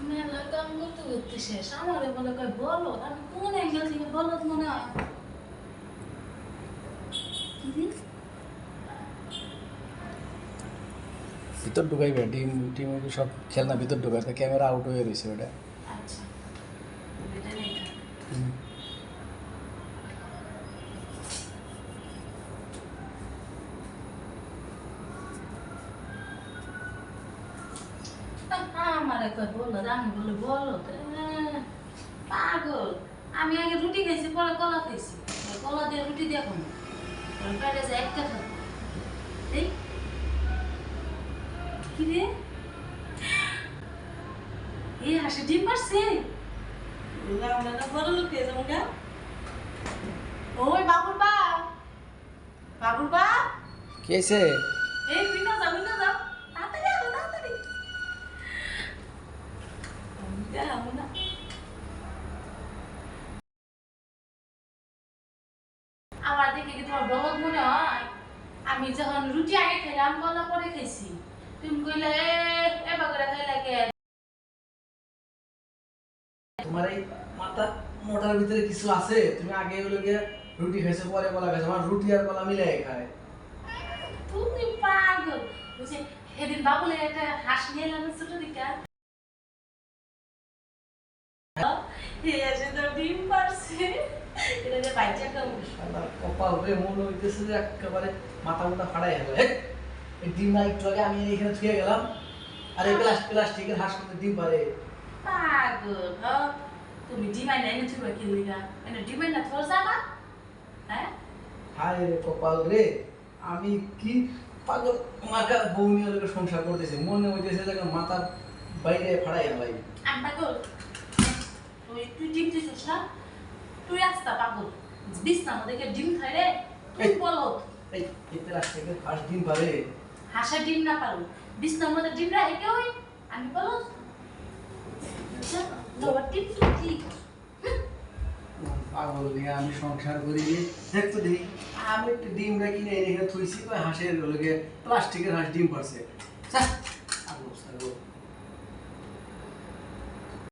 মেলা কাম করতে করতে শেষ আমারে বলে কয় বলো আমি কোন অ্যাঙ্গেল থেকে বলো মনে হয় ভিতর ঢুকাইবে ডিম টিম সব খেলনা ভিতর ঢুকাইতে ক্যামেরা আউট হয়ে রয়েছে ওটা। আচ্ছা এটা নেই আমার কয় বলো আমি বলে বলো পাগল আমি আগে রুটি খাইছি পরে কলা খাইছি কলা দিয়ে রুটি দিয়ে খাবো পেটে যে একটা থাকবো এই কি রে এই হাসি ডিম পারছে আমরা না বড় লোক খেয়ে যাবো না ওই বাবুর বা কি হয়েছে? এই বিনা যাও তাড়াতাড়ি আসো তাড়াতাড়ি যাবো না আমার দেখে কি তোমার বলদ মনে হয় আমি যখন রুটি আগে খেলাম কলা পরে খাইছি তুমি কইলে এ বাগড়া খাইলা কে তোমার এই মাথা মোটার ভিতরে কিছু আছে? তুমি আগে হলো গিয়ে রুটি খাইছো পরে কলা খাইছো, আমার রুটি আর কলা মিলাই খায়। তুমি পাগল বুঝে সেদিন বাবুলে একটা হাঁস নিয়ে এলাম ছোট দিকা ডিম পারছে এটা যে বাচ্চা খাবো কপাল রে মনে হইতেছে যে একেবারে মাথা মোটা ফাড়াই গেল। এই ডিম না একটু আগে আমি এখানে ছুঁয়ে গেলাম আর এই প্লাস্টিকের হাঁস করতে ডিম পারে। পাগল তুমি ডিমাই না এনে ছুঁয়ে কিনলি না এনে ডিমাই না তোর জানা হ্যাঁ হায় রে কপাল রে, আমি কি পাগল মাকা বউ নিয়ে লোকের সংসার করতেছি, মনে হইতেছে যে মাথার বাইরে ফাড়াই গেলাই। আমি পাগল তুই ডিম দিছিস না তুই আসতা পাগল বিছনা আমাদেরকে ডিম খাই রে তুই বলো এই প্লাস্টিকের হাঁস ডিম পারে? হাঁসের ডিম না পারো বিছনার মধ্যে ডিম রাখে কেউ আমি বলো তোমার ডিম কি পাগল নিয়ে আমি সংসার করি দেখতো দেখি আমি একটা ডিম কিনে এনে থইছি, হাঁসের প্লাস্টিকের হাঁস ডিম পারছে।